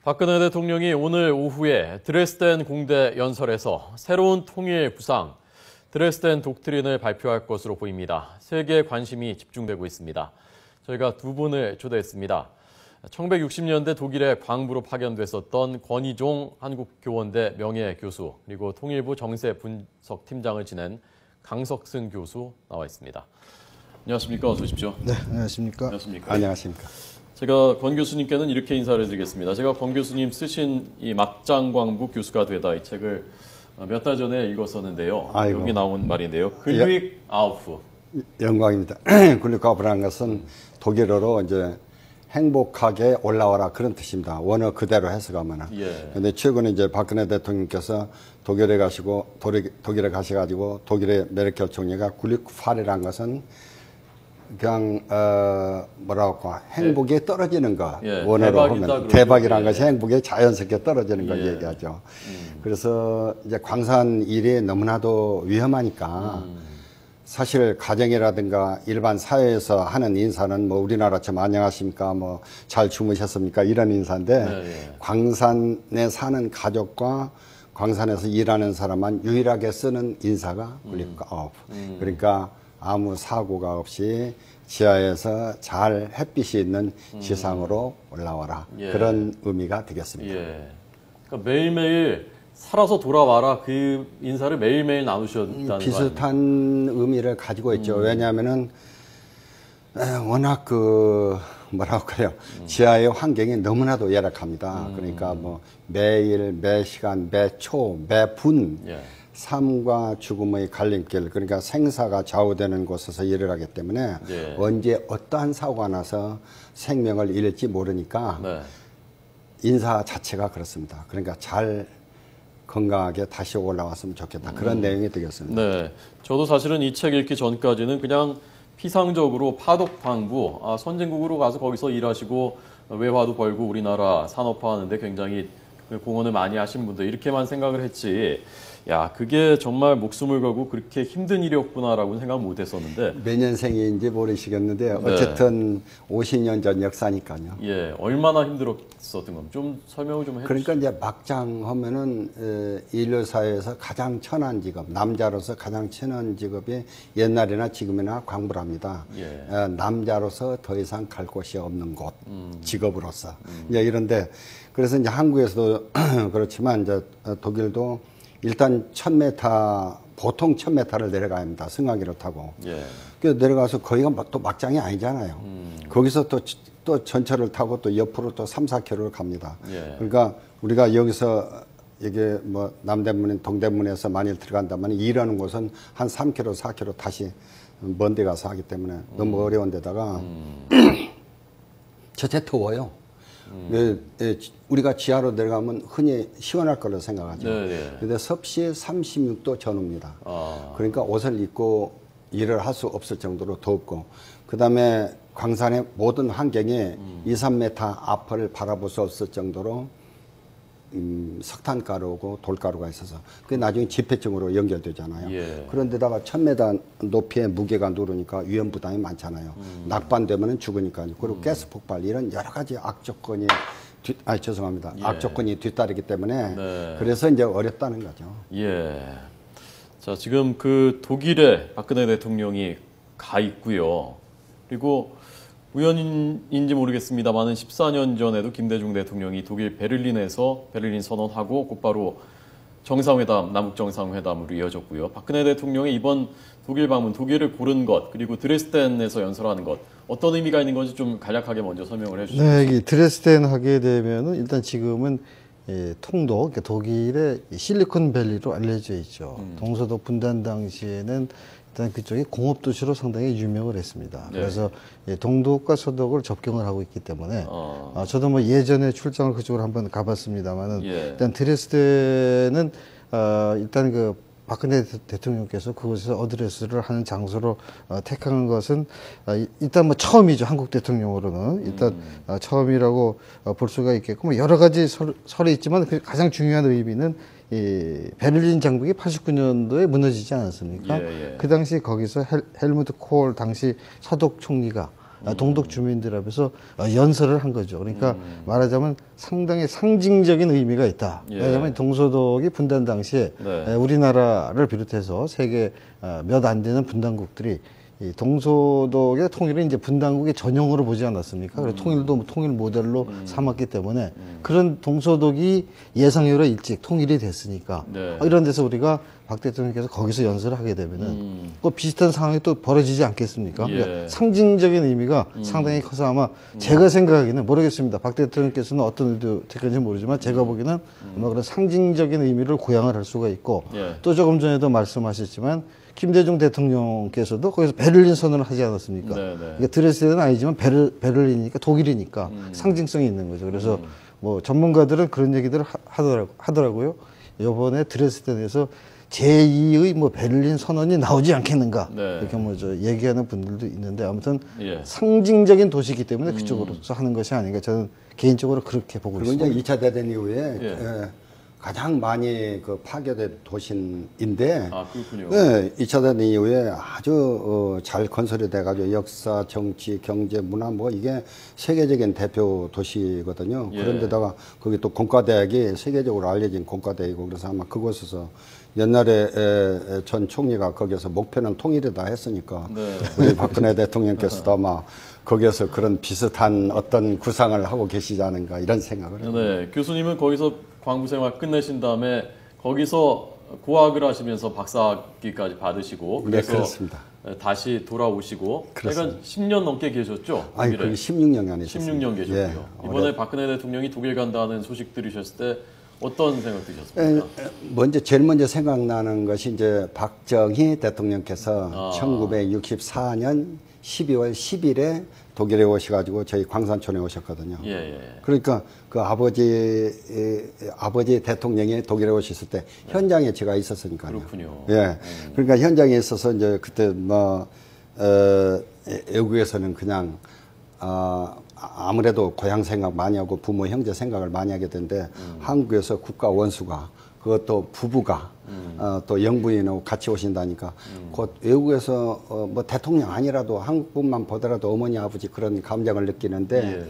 박근혜 대통령이 오늘 오후에 드레스덴 공대 연설에서 새로운 통일 구상, 드레스덴 독트린을 발표할 것으로 보입니다. 세계의 관심이 집중되고 있습니다. 저희가 두 분을 초대했습니다. 1960년대 독일의 광부로 파견됐었던 권희종 한국교원대 명예교수, 그리고 통일부 정세분석팀장을 지낸 강석승 교수 나와 있습니다. 안녕하십니까? 어서 오십시오. 네, 안녕하십니까? 안녕하십니까? 제가 권 교수님께는 이렇게 인사를 드리겠습니다. 제가 권 교수님 쓰신 이 막장광부 교수가 되다 이 책을 몇 달 전에 읽었었는데요. 아이고. 여기 나온 말인데요. 글릭 아우프. 영광입니다. 글릭 아우프라는 것은 독일어로 이제 행복하게 올라와라 그런 뜻입니다. 원어 그대로 해석하면은. 예. 근데 최근에 이제 박근혜 대통령께서 독일에 독일에 가셔가지고 독일의 메르켈 총리가 굴릭파리라는 것은 그냥 뭐라고 할까 행복에 떨어지는 것 예, 원어로 하면 대박이라는 것이 예. 행복에 자연스럽게 떨어지는 걸 얘기하죠. 그래서 이제 광산 일이 너무나도 위험하니까 사실 가정이라든가 일반 사회에서 하는 인사는 뭐 우리나라처럼 안녕하십니까 뭐 잘 주무셨습니까 이런 인사인데 광산에 사는 가족과 광산에서 일하는 사람만 유일하게 쓰는 인사가 굴릭아우프. 그러니까 아무 사고가 없이 지하에서 잘 햇빛이 있는 지상으로 올라와라. 그런 의미가 되겠습니다. 예. 그러니까 매일매일 살아서 돌아와라 그 인사를 매일매일 나누셨다는 거 비슷한 의미를 가지고 있죠. 왜냐하면은 워낙 뭐라고 할까요? 지하의 환경이 너무나도 열악합니다. 그러니까 뭐 매일, 매 시간, 매 초, 매 분 삶과 죽음의 갈림길, 그러니까 생사가 좌우되는 곳에서 일을 하기 때문에 언제 어떠한 사고가 나서 생명을 잃을지 모르니까 인사 자체가 그렇습니다. 그러니까 잘 건강하게 다시 올라왔으면 좋겠다. 그런 내용이 되겠습니다. 네, 저도 사실은 이 책 읽기 전까지는 그냥 피상적으로 파독광부, 선진국으로 가서 거기서 일하시고 외화도 벌고 우리나라 산업화하는데 굉장히 공헌을 많이 하신 분들 이렇게만 생각을 했지, 야 그게 정말 목숨을 걸고 그렇게 힘든 일이었구나라고 생각 못 했었는데 몇 년생인지 모르시겠는데 어쨌든 50년 전 역사니까요. 예, 얼마나 힘들었었던 건 좀 설명을 좀 해주시죠. 그러니까 이제 막장 하면은 인류 사회에서 가장 천한 직업, 남자로서 가장 천한 직업이 옛날이나 지금이나 광부랍니다. 남자로서 더 이상 갈 곳이 없는 곳, 직업으로서. 이제 이런데 그래서 이제 한국에서도 그렇지만 이제 독일도 일단 1000m, 보통 1000m를 내려가야 합니다. 승하기로 타고. 그래서 내려가서 거기가 또 막장이 아니잖아요. 거기서 또 전철을 타고 또 옆으로 또 3, 4km를 갑니다. 그러니까 우리가 여기서 이게 뭐 남대문, 동대문에서 만일 들어간다면 일하는 곳은 한 3km, 4km 다시 먼 데 가서 하기 때문에 너무 어려운 데다가 첫째 더워요. 우리가 지하로 내려가면 흔히 시원할 거로 생각하죠. 근데 섭씨 36도 전후입니다. 그러니까 옷을 입고 일을 할 수 없을 정도로 덥고, 그 다음에 광산의 모든 환경이 2, 3m 앞을 바라볼 수 없을 정도로 석탄가루고 돌가루가 있어서 그게 나중에 지폐증으로 연결되잖아요. 그런데다가 1000m 높이의 무게가 누르니까 위험 부담이 많잖아요. 낙반되면 죽으니까요. 그리고 가스 폭발 이런 여러 가지 악조건이 죄송합니다. 악조건이 뒤따르기 때문에 그래서 이제 어렵다는 거죠. 자, 지금 그 독일에 박근혜 대통령이 가 있고요. 그리고 우연인지 모르겠습니다만은 14년 전에도 김대중 대통령이 독일 베를린에서 베를린 선언하고 곧바로 정상회담, 남북 정상회담으로 이어졌고요. 박근혜 대통령의 이번 독일 방문, 독일을 고른 것, 그리고 드레스덴에서 연설하는 것, 어떤 의미가 있는 건지 좀 간략하게 먼저 설명을 해주시죠. 네, 이 드레스덴 하게 되면은 일단 지금은 통도, 그러니까 독일의 실리콘밸리로 알려져 있죠. 동서독 분단 당시에는 일단 그쪽이 공업도시로 상당히 유명을 했습니다. 그래서 동독과 서독을 접경을 하고 있기 때문에 저도 뭐 예전에 출장을 그쪽으로 한번 가봤습니다만은 일단 드레스덴은 일단 그 박근혜 대통령께서 그곳에서 어드레스를 하는 장소로 택한 것은 일단 뭐 처음이죠. 한국 대통령으로는 일단 처음이라고 볼 수가 있겠고, 뭐 여러 가지 설이 있지만 그 가장 중요한 의미는 이 베를린 장벽이 89년도에 무너지지 않았습니까? 그 당시 거기서 헬무트 콜 당시 서독 총리가 동독 주민들 앞에서 연설을 한 거죠. 그러니까 말하자면 상당히 상징적인 의미가 있다. 예. 왜냐하면 동서독이 분단 당시에 네. 우리나라를 비롯해서 세계 몇 안 되는 분단국들이 이 동서독의 통일은 이제 분단국의 전형으로 보지 않았습니까? 그래서 통일도 통일 모델로 삼았기 때문에 그런 동서독이 예상외로 일찍 통일이 됐으니까 네. 이런 데서 우리가 박 대통령께서 거기서 연설을 하게 되면은 또 비슷한 상황이 또 벌어지지 않겠습니까? 예. 그러니까 상징적인 의미가 상당히 커서 아마 제가 생각하기는 모르겠습니다. 박 대통령께서는 어떤 의도 택한지 모르지만 제가 보기에는 아마 그런 상징적인 의미를 고양을 할 수가 있고 예. 또 조금 전에도 말씀하셨지만 김대중 대통령께서도 거기서 베를린 선언을 하지 않았습니까? 네, 네. 그러니까 드레스덴은 아니지만 베를린이니까 독일이니까 상징성이 있는 거죠. 그래서 뭐 전문가들은 그런 얘기들을 하더라고요. 이번에 드레스덴에서 제2의 뭐 베를린 선언이 나오지 않겠는가 네. 이렇게 뭐 저 얘기하는 분들도 있는데 아무튼 예. 상징적인 도시이기 때문에 그쪽으로서 하는 것이 아닌가 저는 개인적으로 그렇게 보고 그리고 있습니다. 이제 2차 대전 이후에 예. 가장 많이 그 파괴된 도시인데 아, 그렇군요. 네, 2차 대전 이후에 아주 잘 건설이 돼가지고 역사, 정치, 경제, 문화 뭐 이게 세계적인 대표 도시거든요. 예. 그런데다가 거기 또 공과대학이 세계적으로 알려진 공과대이고 그래서 아마 그곳에서 옛날에 전 총리가 거기서 목표는 통일이다 했으니까 네. 우리 박근혜 대통령께서도 아마 거기에서 그런 비슷한 어떤 구상을 하고 계시지 않은가 이런 생각을 해요. 네, 교수님은 거기서 광부 생활 끝내신 다음에 거기서 고학을 하시면서 박사학위까지 받으시고 네, 그래서 그렇습니다. 다시 돌아오시고 그렇습니다. 약간 10년 넘게 계셨죠? 아니, 독일에. 그게 16년이 아니셨어요. 16년 계셨고요. 이번에 박근혜 대통령이 독일 간다는 소식 들으셨을 때 어떤 생각 드셨습니까? 제일 먼저 생각나는 것이 이제 박정희 대통령께서 1964년 12월 10일에 독일에 오셔가지고 저희 광산촌에 오셨거든요. 예, 예. 그러니까 그 아버지 대통령이 독일에 오셨을 때 현장에 제가 있었으니까요. 그렇군요. 예. 그러니까 현장에 있어서 이제 그때 뭐, 외국에서는 그냥, 아무래도 고향 생각 많이 하고 부모, 형제 생각을 많이 하게 되는데 한국에서 국가 원수가 그것도 부부가 또 영부인하고 같이 오신다니까 곧 외국에서 뭐 대통령 아니라도 한국분만 보더라도 어머니 아버지 그런 감정을 느끼는데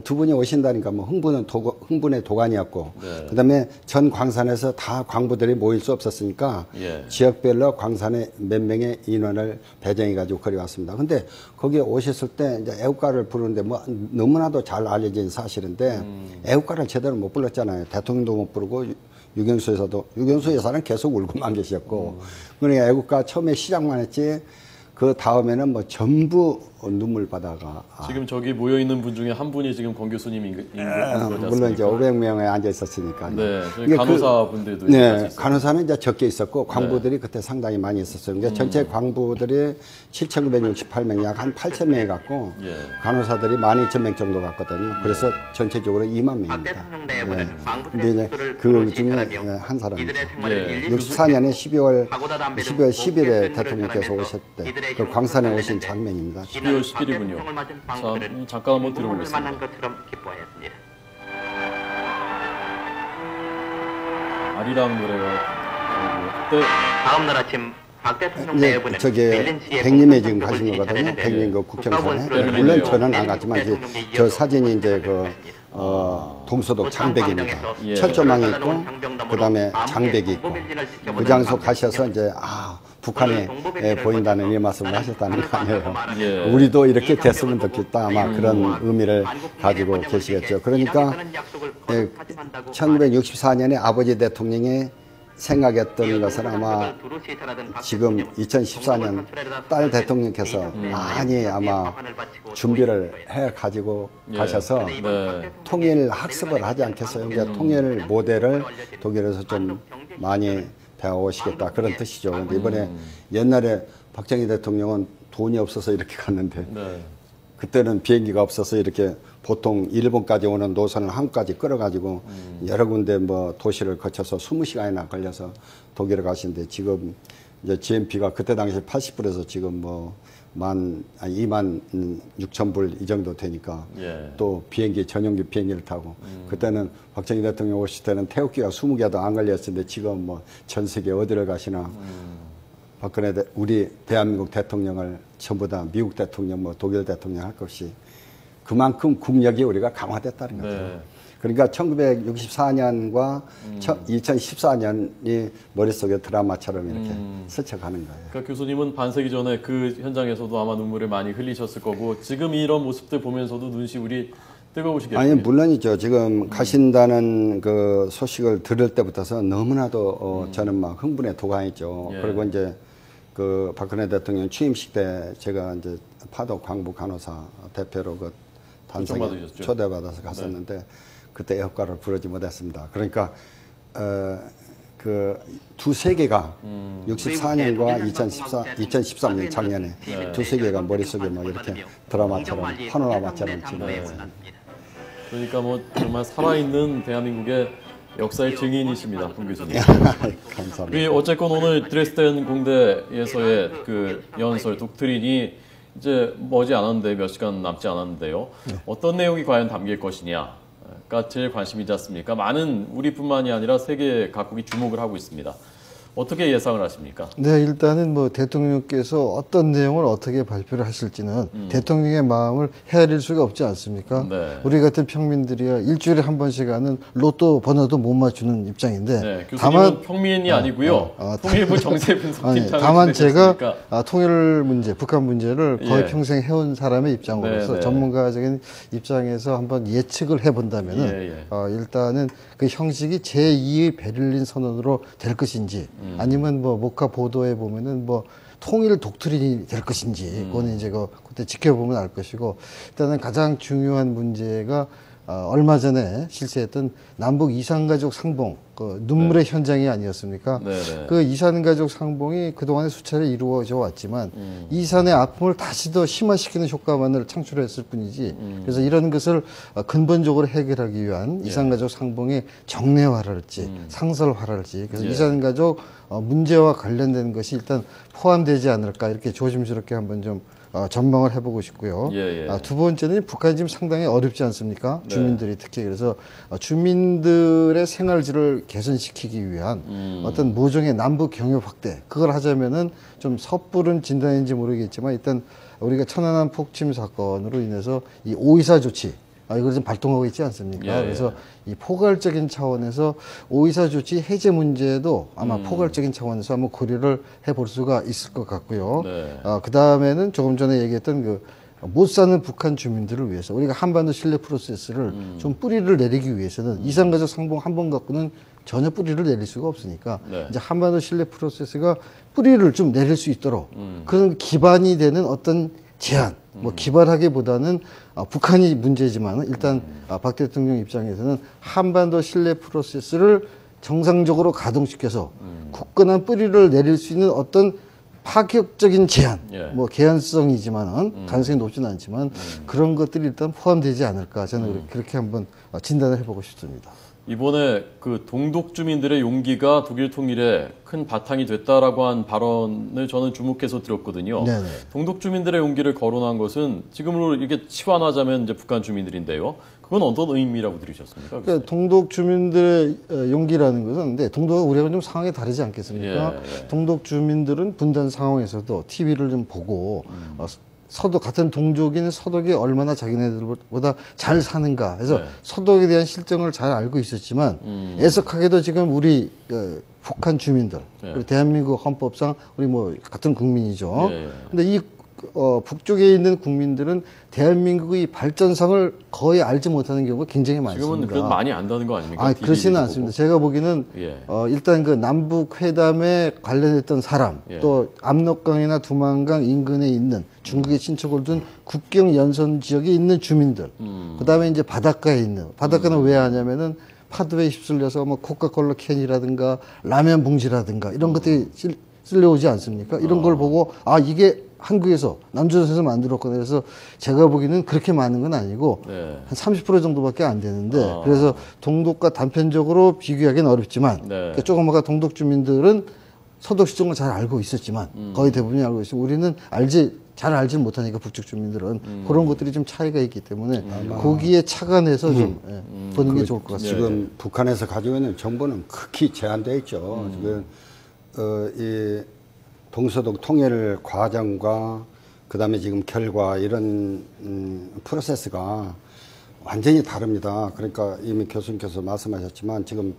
두 분이 오신다니까 뭐 흥분의 도가니였고 네. 그다음에 전 광산에서 다 광부들이 모일 수 없었으니까 예. 지역별로 광산에 몇 명의 인원을 배정해 가지고 거기 왔습니다. 근데 거기에 오셨을 때 이제 애국가를 부르는데 뭐 너무나도 잘 알려진 사실인데 애국가를 제대로 못 불렀잖아요. 대통령도 못 부르고 유경수 여사는 계속 울고만 계셨고 그러니까 애국가 처음에 시작만 했지 그 다음에는 뭐 전부 눈물 바다가 지금 저기 모여 있는 분 중에 한 분이 지금 권 교수님인 거죠? 물론 이제 500명에 앉아 있었으니까. 네, 저희 간호사분들도 같이 네, 있었어요. 간호사는 이제 적게 있었고 광부들이 그때 상당히 많이 있었어요. 그러니까 전체 광부들이 7,968명, 약 한 8,000명이 갔고 예. 간호사들이 12,000명 정도 갔거든요. 그래서 전체적으로 2만 명입니다. 네. 근데 이제 그 중에 한 사람이죠. 예. 64년에 12월 10일에 대통령께서 오실 때 그 광산에 오신 장면입니다. 12월 10일이군요. 자, 잠깐 한번 들어보겠습니다. 만난 것처럼 기뻐하였습니다. 아리랑 노래가 그때 다음 날 아침 박 대통령 네, 내부는 저게 벨린시에 백림에 지금 공식 가신 거거든요. 전해는데 백림 그 국정산에. 베를린이요. 물론 저는 안 갔지만 이제 대통령이 저 이어서 사진이 이제 그 동서독 장백입니다. 예. 철조망이 있고 그다음에 장백이 있고 그 장소 가셔서 이제 북한이 보인다는 이 말씀을 하셨다는 거 아니에요. 예. 우리도 이렇게 됐으면 좋겠다 아마 그런 의미를 가지고 계시겠죠. 그러니까 1964년에 아버지 대통령이 생각했던 것은 아마 지금 2014년 딸 대통령께서 많이 아마 준비를 해 가지고 가셔서 네. 통일 학습을 하지 않겠어요. 그러니까 통일 모델을 독일에서 좀 많이 배워오시겠다 그런 뜻이죠. 근데 이번에 옛날에 박정희 대통령은 돈이 없어서 이렇게 갔는데 네. 그때는 비행기가 없어서 이렇게 보통 일본까지 오는 노선을 한국까지 끌어가지고 여러 군데 뭐 도시를 거쳐서 20시간이나 걸려서 독일에 가시는데 지금 이제 GMP가 그때 당시 80불에서 지금 뭐 26,000불 이 정도 되니까 예. 또 비행기 전용기 비행기를 타고 그때는 박정희 대통령 오실 때는 태극기가 20개도 안 걸렸었는데 지금 뭐 전 세계 어디를 가시나 박근혜 우리 대한민국 대통령을 전부 다 미국 대통령, 뭐 독일 대통령 할 것 없이 그만큼 국력이 우리가 강화됐다는 거죠. 네. 그러니까 1964년과 2014년이 머릿속에 드라마처럼 이렇게 스쳐가는 거예요. 그러니까 교수님은 반세기 전에 그 현장에서도 아마 눈물을 많이 흘리셨을 거고 지금 이런 모습들 보면서도 눈시울이 뜨거우시겠군요. 아니 물론이죠. 지금 가신다는 그 소식을 들을 때부터서 너무나도 저는 막 흥분에 도가했죠. 예. 그리고 이제 그 박근혜 대통령 취임식 때 제가 이제 파독 광부 간호사 대표로 그 단상에 초청받으셨죠? 초대받아서 갔었는데 그때 효과를 부르지 못했습니다. 그러니까 그 두 세계가 64년과 2013년 작년에 두 세계가 머릿속에 막 이렇게 드라마처럼 파노라마처럼 지금 그러니까 뭐 정말 살아있는 대한민국의 역사의 증인이십니다, 문 교수님. 감사합니다. 우리 어쨌건 오늘 드레스덴 공대에서의 그 연설 독트린이 이제 머지 않았는데 몇 시간 남지 않았는데요. 어떤 내용이 과연 담길 것이냐가 제일 관심이지 않습니까? 많은 우리뿐만이 아니라 세계 각국이 주목을 하고 있습니다. 어떻게 예상을 하십니까? 네, 일단은 뭐 대통령께서 어떤 내용을 어떻게 발표를 하실지는 대통령의 마음을 헤아릴 수가 없지 않습니까? 네. 우리 같은 평민들이야 일주일에 한 번씩 하는 로또 번호도 못 맞추는 입장인데 네, 교수님은 다만 평민이 아니고요. 통일부 정세분석팀장을 다만 제가 지내셨으니까. 통일 문제, 북한 문제를 거의 예. 평생 해온 사람의 입장으로서 네, 네. 전문가적인 입장에서 한번 예측을 해본다면은 예, 예. 일단은 그 형식이 제2의 베를린 선언으로 될 것인지 아니면 뭐 모카 보도에 보면은 뭐 통일 독트린이 될 것인지 그거는 이제 그때 지켜보면 알 것이고 일단은 가장 중요한 문제가 얼마 전에 실시했던 남북 이산가족 상봉 그 눈물의 현장이 아니었습니까? 네네. 그 이산가족 상봉이 그동안에 수차례 이루어져 왔지만 이산의 아픔을 다시 더 심화시키는 효과만을 창출했을 뿐이지 그래서 이런 것을 근본적으로 해결하기 위한 이산가족 상봉의 정례화랄지 상설화랄지 그래서 예. 이산가족 문제와 관련된 것이 일단 포함되지 않을까 이렇게 조심스럽게 한번 좀 전망을 해보고 싶고요. 예, 예. 두 번째는 북한이 지금 상당히 어렵지 않습니까? 네. 주민들이 특히 그래서 주민들의 생활질을 개선시키기 위한 어떤 모종의 남북 경협 확대 그걸 하자면은 좀 섣부른 진단인지 모르겠지만 일단 우리가 천안함 폭침 사건으로 인해서 이 5.24 조치 이걸 좀 발동하고 있지 않습니까? 예, 그래서 이 포괄적인 차원에서 5.24 조치 해제 문제도 아마 포괄적인 차원에서 한번 고려를 해볼 수가 있을 것 같고요. 네. 그 다음에는 조금 전에 얘기했던 그 못 사는 북한 주민들을 위해서 우리가 한반도 신뢰 프로세스를 좀 뿌리를 내리기 위해서는 이산가족 상봉 한 번 갖고는 전혀 뿌리를 내릴 수가 없으니까 네. 이제 한반도 신뢰 프로세스가 뿌리를 좀 내릴 수 있도록 그런 기반이 되는 어떤 제안, 뭐 기발하기보다는 북한이 문제지만 일단 박 대통령 입장에서는 한반도 신뢰 프로세스를 정상적으로 가동시켜서 굳건한 뿌리를 내릴 수 있는 어떤 파격적인 제안, 예. 뭐 개연성이지만은 가능성이 높지는 않지만 그런 것들이 일단 포함되지 않을까 저는 그렇게 한번 진단을 해보고 싶습니다. 이번에 그 동독 주민들의 용기가 독일 통일에 큰 바탕이 됐다라고 한 발언을 저는 주목해서 들었거든요. 네네. 동독 주민들의 용기를 거론한 것은 지금으로 이게 치환하자면 이제 북한 주민들인데요. 그건 어떤 의미라고 들으셨습니까? 그러니까 동독 주민들의 용기라는 것은 근데 동독과 우리가 좀 상황이 다르지 않겠습니까? 예. 동독 주민들은 분단 상황에서도 TV를 좀 보고 서독 같은 동족인 서독이 얼마나 자기네들보다 잘 사는가 해서 네. 서독에 대한 실정을 잘 알고 있었지만 애석하게도 지금 우리 북한 주민들 네. 그리고 대한민국 헌법상 우리 뭐 같은 국민이죠. 예. 근데 이 북쪽에 있는 국민들은 대한민국의 발전상을 거의 알지 못하는 경우가 굉장히 많습니다. 지금은 그래도 많이 안다는 거 아닙니까? 그렇지는 TV 않습니다. 제가 보기에는 예. 일단 그 남북 회담에 관련했던 사람, 예. 또 압록강이나 두만강 인근에 있는 중국의 친척을 둔 국경 연선 지역에 있는 주민들, 그다음에 이제 바닷가에 있는 바닷가는 왜 하냐면은 파도에 휩쓸려서 뭐 코카콜라 캔이라든가 라면 봉지라든가 이런 것들이 쓸려오지 않습니까? 이런 걸 보고 이게 한국에서 남조선에서 만들었거든요. 그래서 제가 보기에는 그렇게 많은 건 아니고 네. 한 30% 정도밖에 안 되는데 그래서 동독과 단편적으로 비교하기는 어렵지만 네. 그러니까 조금 아까 동독 주민들은 서독 시정을 잘 알고 있었지만 거의 대부분이 알고 있어요. 우리는 잘 알지 못하니까 북쪽 주민들은 그런 것들이 좀 차이가 있기 때문에 거기에 착안해서 좀 보는 게 좋을 것 같습니다. 지금 북한에서 가지고 있는 정보는 극히 제한되어 있죠. 지금 이 동서독 통일 과정과 그다음에 지금 결과 이런 프로세스가 완전히 다릅니다. 그러니까 이미 교수님께서 말씀하셨지만 지금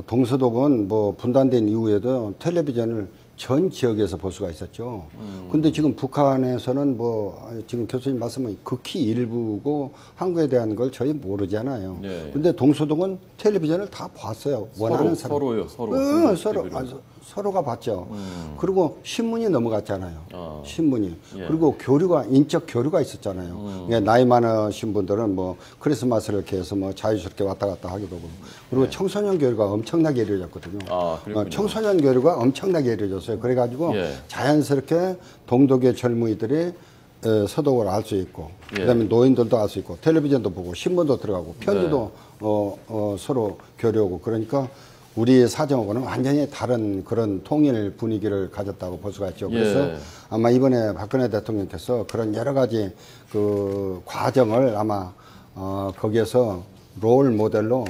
동서독은 뭐 분단된 이후에도 텔레비전을 전 지역에서 볼 수가 있었죠. 근데 지금 북한에서는 뭐 지금 교수님 말씀은 극히 일부고 한국에 대한 걸 저희 모르잖아요. 네. 근데 동서독은 텔레비전을 다 봤어요. 원하는 사람. 서로요, 서로. 서로가 봤죠. 그리고 신문이 넘어갔잖아요. 신문이. 예. 그리고 교류가, 인적 교류가 있었잖아요. 그러니까 나이 많으신 분들은 뭐 크리스마스를 이렇게 해서 뭐 자유스럽게 왔다 갔다 하기도 하고. 그리고 청소년 교류가 엄청나게 이루어졌거든요. 그렇군요. 청소년 교류가 엄청나게 이루어졌어요. 그래가지고 예. 자연스럽게 동독의 젊은이들이 서독을 알 수 있고, 예. 그다음에 노인들도 알 수 있고, 텔레비전도 보고, 신문도 들어가고, 편지도 서로 교류하고, 그러니까 우리 사정하고는 완전히 다른 그런 통일 분위기를 가졌다고 볼 수가 있죠. 그래서 예. 아마 이번에 박근혜 대통령께서 그런 여러 가지 그 과정을 아마 거기에서 롤 모델로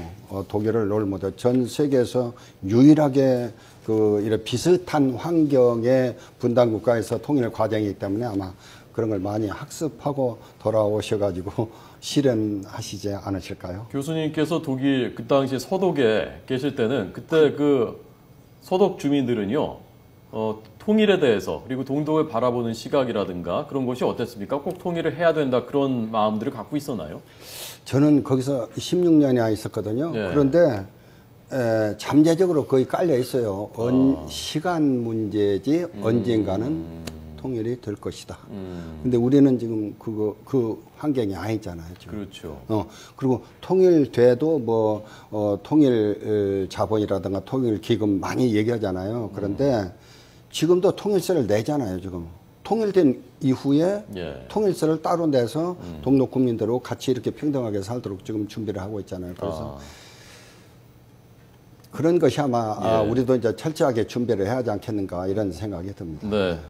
독일을 롤 모델, 전 세계에서 유일하게 그 이런 비슷한 환경의 분단 국가에서 통일 과정이기 때문에 아마 그런 걸 많이 학습하고 돌아오셔가지고 실현하시지 않으실까요? 교수님께서 독일 그 당시 서독에 계실 때는 그때 그 서독 주민들은요 통일에 대해서 그리고 동독을 바라보는 시각이라든가 그런 것이 어땠습니까? 꼭 통일을 해야 된다 그런 마음들을 갖고 있었나요? 저는 거기서 16년이나 있었거든요. 예. 그런데 잠재적으로 거의 깔려 있어요. 시간 문제지 언젠가는 통일이 될 것이다. 근데 우리는 지금 그 환경이 아니잖아요. 지금. 그렇죠. 그리고 통일돼도 뭐 통일 자본이라든가 통일 기금 많이 얘기하잖아요. 그런데 지금도 통일세를 내잖아요. 지금 통일된 이후에 예. 통일세를 따로 내서 동독 국민들하고 같이 이렇게 평등하게 살도록 지금 준비를 하고 있잖아요. 그래서 그런 것이 아마 예. 우리도 이제 철저하게 준비를 해야 하지 않겠는가 이런 생각이 듭니다. 네.